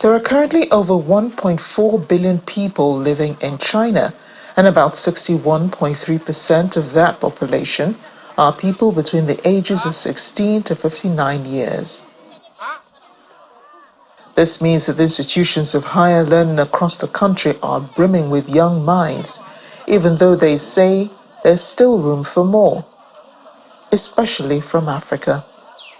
There are currently over 1.4 billion people living in China, and about 61.3% of that population are people between the ages of 16 to 59 years. This means that the institutions of higher learning across the country are brimming with young minds, even though they say there's still room for more, especially from Africa.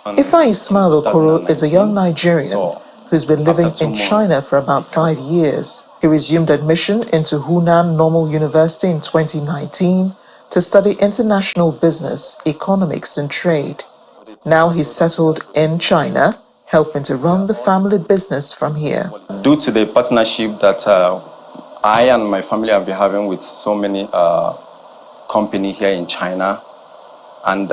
Ifeanyi Ismail Okoro is a young Nigerian who's been living in China for about 5 years. He resumed admission into Hunan Normal University in 2019 to study international business, economics, and trade. Now he's settled in China, helping to run the family business from here. Due to the partnership that I and my family have been having with so many companies here in China, and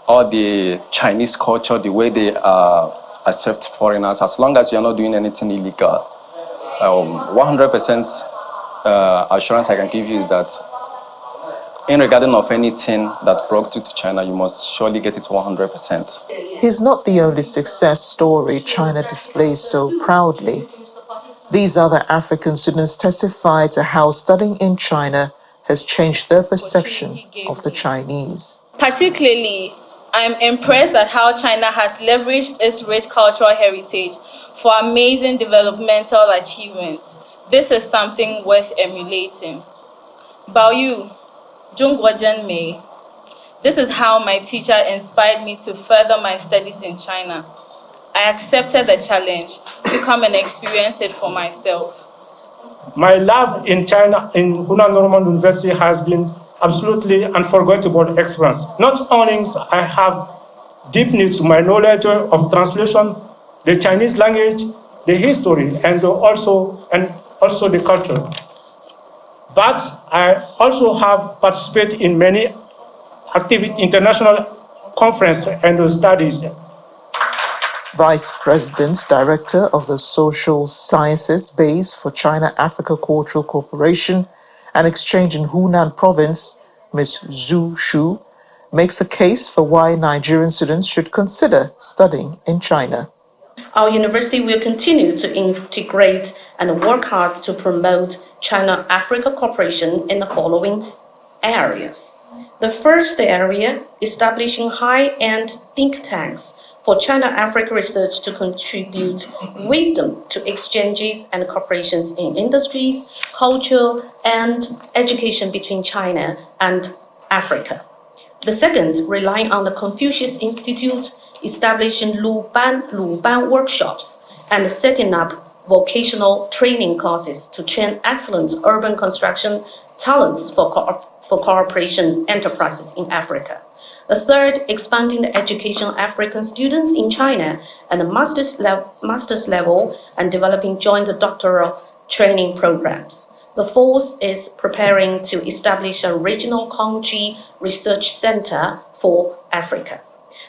all the Chinese culture, the way they accept foreigners, as long as you're not doing anything illegal, 100% assurance I can give you is that in regarding of anything that brought you to China, you must surely get it 100%. He's not the only success story China displays so proudly. These other African students testify to how studying in China has changed their perception of the Chinese. Particularly, I'm impressed at how China has leveraged its rich cultural heritage for amazing developmental achievements. This is something worth emulating. Bao Yu, Zhongguozhen Mei. This is how my teacher inspired me to further my studies in China. I accepted the challenge to come and experience it for myself. My love in China, in Hunan Normal University, has been absolutely unforgettable experience. Not only I have deepened my knowledge of translation, the Chinese language, the history, and also the culture, but I also have participated in many international conferences and studies. Vice President, Director of the Social Sciences Base for China-Africa Cultural Cooperation and Exchange in Hunan Province, Ms. Zhu Shu, makes a case for why Nigerian students should consider studying in China. Our university will continue to integrate and work hard to promote China-Africa cooperation in the following areas. The first area, establishing high-end think tanks for China-Africa research to contribute wisdom to exchanges and cooperations in industries, culture, and education between China and Africa. The second, relying on the Confucius Institute, establishing Luban workshops and setting up vocational training classes to train excellent urban construction talents for cooperation enterprises in Africa. The third, expanding the education of African students in China and the master's level and developing joint doctoral training programs. The fourth is preparing to establish a regional country research center for Africa.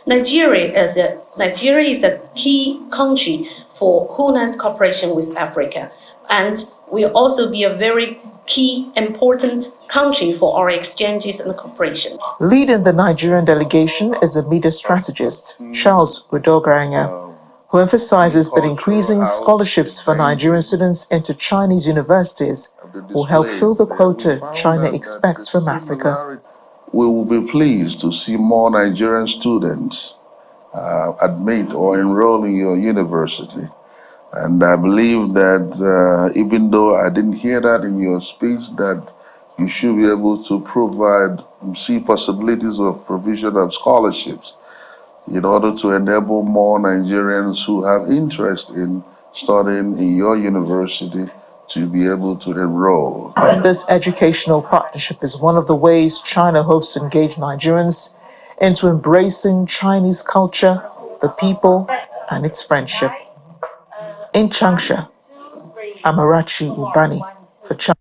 Nigeria is a key country for Hunan's cooperation with Africa, and will also be a very key, important country for our exchanges and cooperation. Leading the Nigerian delegation is a media strategist, Charles Udogoranya, who emphasizes that increasing scholarships for Nigerian students into Chinese universities will help fill the quota China expects from Africa. We will be pleased to see more Nigerian students admit or enroll in your university. And I believe that even though I didn't hear that in your speech, that you should be able to see possibilities of provision of scholarships in order to enable more Nigerians who have interest in studying in your university to be able to enroll. This educational partnership is one of the ways China hopes to engage Nigerians into embracing Chinese culture, the people, and its friendship. In Changsha, Amarachi Ubani for China.